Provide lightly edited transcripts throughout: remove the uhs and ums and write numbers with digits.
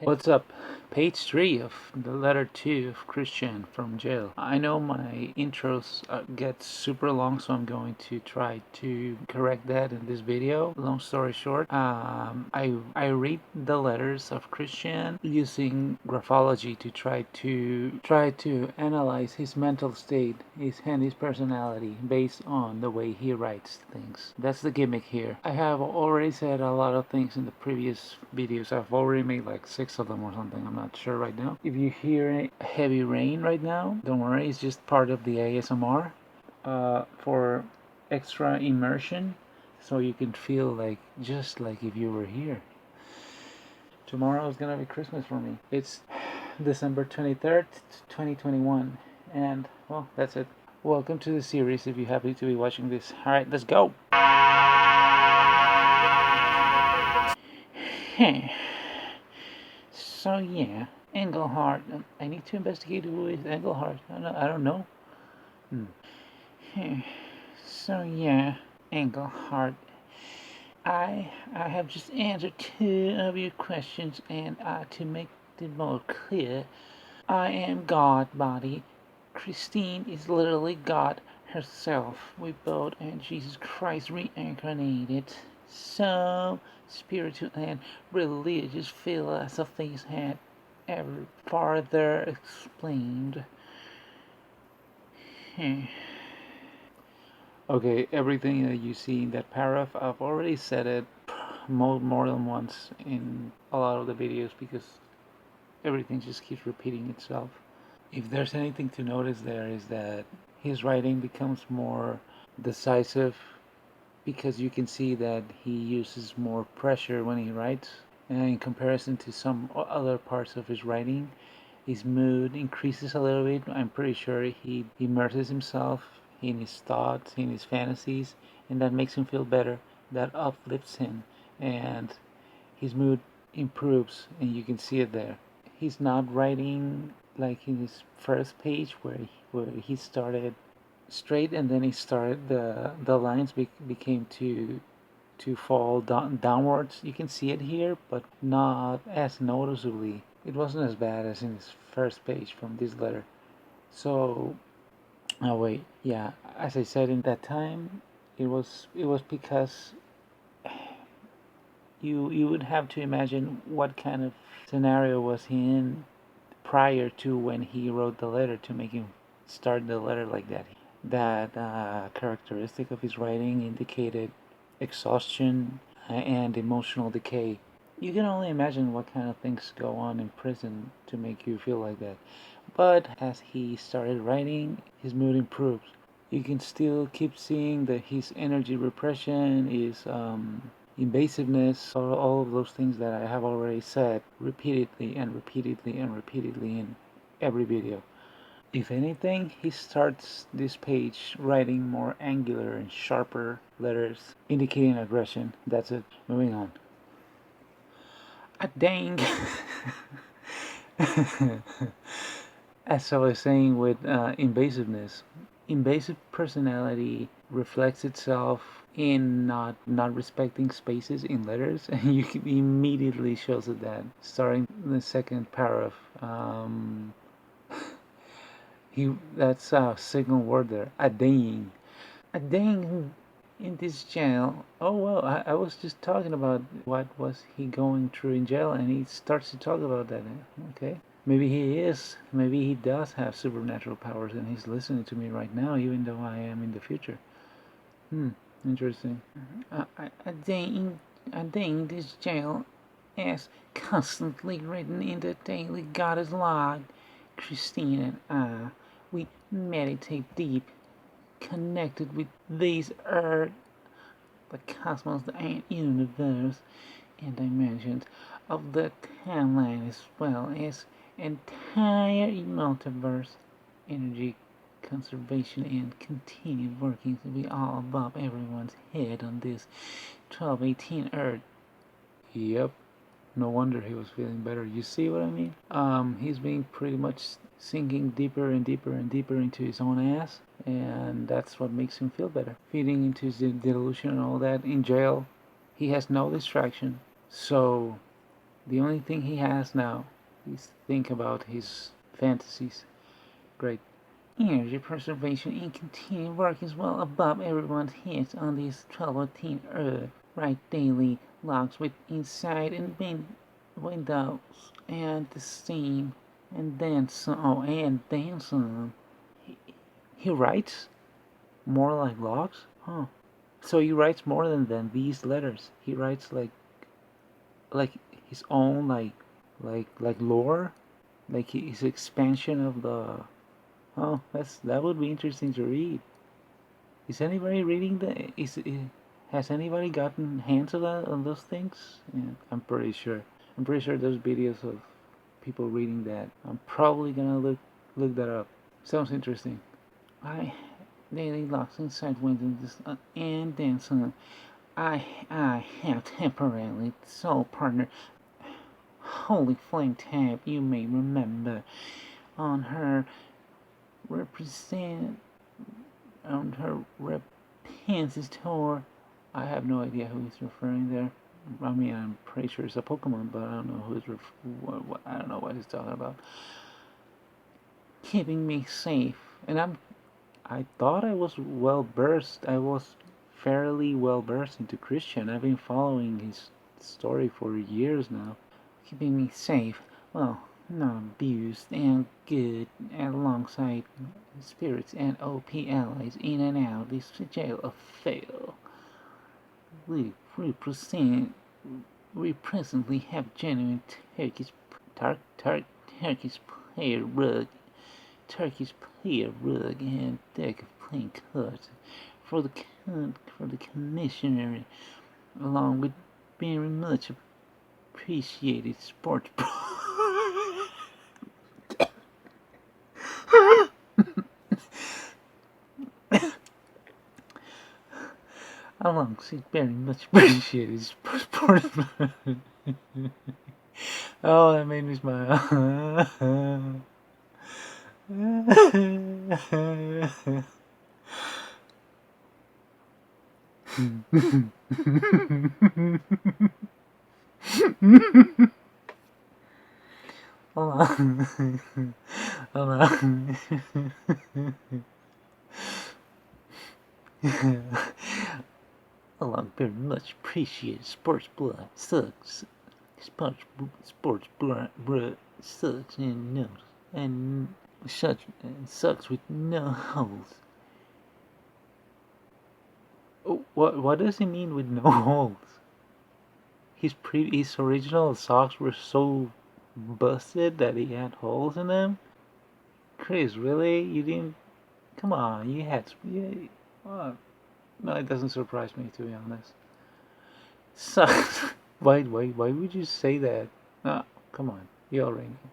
What's up? Page 3 of the letter 2 of Christian from jail. I know my intros get super long, so I'm going to try to correct that in this video. Long story short, I read the letters of Christian using graphology to try to analyze his mental state, his personality based on the way he writes things. That's the gimmick here. I have already said a lot of things in the previous videos. I've already made like 6 of them or something. I'm not sure right now. If you hear heavy rain right now, don't worry, it's just part of the ASMR for extra immersion, so you can feel like just like if you were here. Tomorrow is gonna be Christmas for me. It's December 23rd, 2021, and well, that's it. Welcome to the series if you're happy to be watching this. Alright, let's go! So yeah, Engelhart. I need to investigate who is Engelhart. I don't know. So yeah, Engelhart. I have just answered 2 of your questions, and to make it more clear, I am God body. Christine is literally God herself. We both and Jesus Christ reincarnated. So spiritual and religious philosophies had ever farther explained. Okay, everything that you see in that paragraph, I've already said it more than once in a lot of the videos because everything just keeps repeating itself. If there's anything to notice there is that his writing becomes more decisive because you can see that he uses more pressure when he writes, and in comparison to some other parts of his writing, his mood increases a little bit. I'm pretty sure he immerses himself in his thoughts, in his fantasies, and that makes him feel better. That uplifts him, and his mood improves, and you can see it there. He's not writing like in his first page where he started straight and then he started the lines became to fall downwards. You can see it here, but not as noticeably. It wasn't as bad as in his first page from this letter. So, oh wait, yeah, as I said in that time, it was because you would have to imagine what kind of scenario was he in prior to when he wrote the letter to make him start the letter like that. That characteristic of his writing indicated exhaustion and emotional decay. You can only imagine what kind of things go on in prison to make you feel like that. But as he started writing, his mood improves. You can still keep seeing that his energy repression is invasiveness, all of those things that I have already said repeatedly and repeatedly and repeatedly in every video. If anything, he starts this page writing more angular and sharper letters indicating aggression. That's it. Moving on. Dang. As I was saying with invasiveness, invasive personality reflects itself in not respecting spaces in letters, and you can immediately shows it that starting the second paragraph. That's a signal word there. A dang in this jail. Oh well, I was just talking about what was he going through in jail, and he starts to talk about that. Okay. Maybe he does have supernatural powers and he's listening to me right now even though I am in the future. Interesting. A day in this jail is constantly written in the daily goddess log. Christine and I, we meditate deep, connected with these earth, the cosmos, the universe, and dimensions of the timeline as well as entire multiverse, energy conservation and continued working to be all above everyone's head on this 1218 Earth. Yep, no wonder he was feeling better. You see what I mean? He's being pretty much sinking deeper and deeper and deeper into his own ass, and that's what makes him feel better. Feeding into his delusion and all that. In jail, he has no distraction, so The only thing he has now is think about his fantasies. Great. Energy preservation and continued work is well above everyone's heads on this troubled teen earth. Write daily logs with inside and windows and the steam and then some. Oh, and then some. He writes more like logs? Huh. So he writes more than these letters. He writes like his own like lore, like his expansion of the. Oh, that would be interesting to read. Is anybody reading the? Has anybody gotten hands on those things? Yeah, I'm pretty sure. I'm pretty sure there's videos of people reading that. I'm probably gonna look that up. Sounds interesting. I daily locks inside windows and then some. I have temporarily soul partner. Holy flame tab, you may remember on her represent on her repository. I have no idea who he's referring there. I mean, I'm pretty sure it's a Pokemon, but I don't know who's I don't know what he's talking about. Keeping me safe, and I thought I was well versed. I was fairly well versed into Christian. I've been following his story for years now. Keeping me safe, well, not abused and good, alongside spirits and OP allies in and out this jail of fail. We represent we presently have genuine Turkish player rug, and deck of playing cards for the commissioner, along with very much appreciated sports. Alongside very much appreciated sports. Oh, that made me smile. Along very much appreciated sports blood sucks. Sports blood sucks and no and sucks with no holes. Oh, what does he mean with no holes? His original socks were so busted that he had holes in them. Chris, really? You didn't? Come on, you had. Yeah, no, it doesn't surprise me, to be honest. Sucks. Why would you say that? Ah, come on. You already know.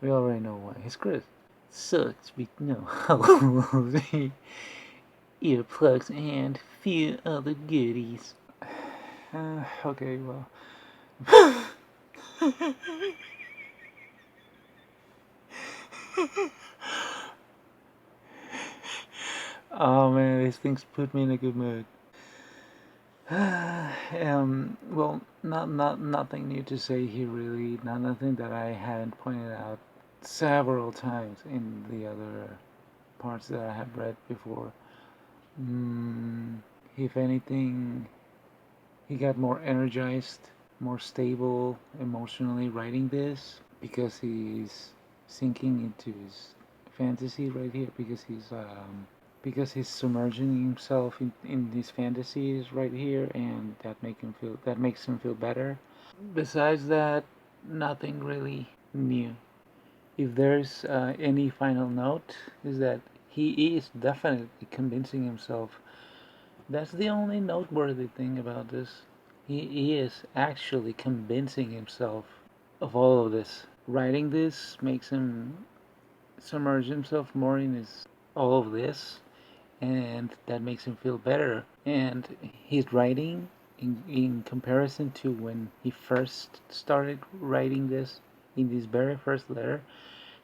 We already know why. It's Chris. Sucks with no holes, earplugs, and few other goodies. Okay, well. Oh man, these things put me in a good mood. Well, nothing new to say here really. Nothing that I hadn't pointed out several times in the other parts that I have read before. If anything, he got more energized, more stable emotionally writing this because he's sinking into his fantasy right here because he's submerging himself in these fantasies right here, and that makes him feel better. Besides that, nothing really new. If there's any final note, is that he is definitely convincing himself. That's the only noteworthy thing about this. He is actually convincing himself of all of this. Writing this makes him submerge himself more in his all of this, and that makes him feel better. And his writing, in comparison to when he first started writing this, in this very first letter,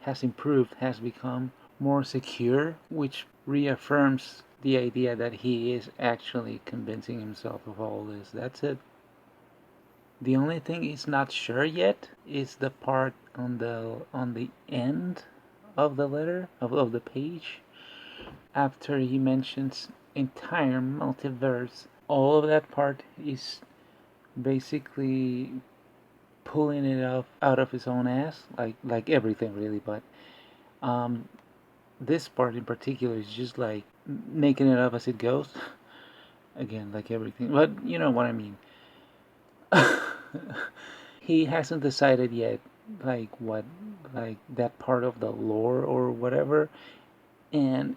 has improved, has become more secure, which reaffirms the idea that he is actually convincing himself of all this. That's it. The only thing he's not sure yet is the part on the end of the letter of the page after he mentions entire multiverse. All of that part is basically pulling it out of his own ass, like everything really. But um, this part in particular is just like making it up as it goes. Again, like everything, but you know what I mean. He hasn't decided yet, like what, like that part of the lore or whatever. And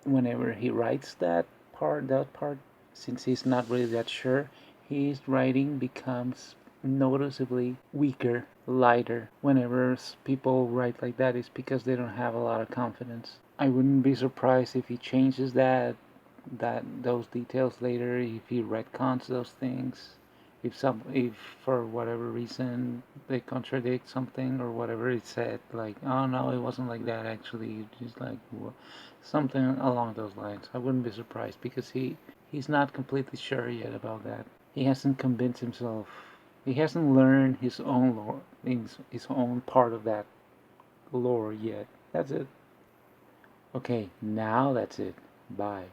whenever he writes that part, since he's not really that sure, his writing becomes noticeably weaker, lighter. Whenever people write like that, it's because they don't have a lot of confidence. I wouldn't be surprised if he changes those details later, if he retcons those things, if for whatever reason they contradict something or whatever it said, like, oh no, it wasn't like that actually, just like something along those lines. I wouldn't be surprised because he's not completely sure yet about that. He hasn't convinced himself. He hasn't learned his own lore, his own part of that lore yet. That's it. Okay, now that's it. Bye.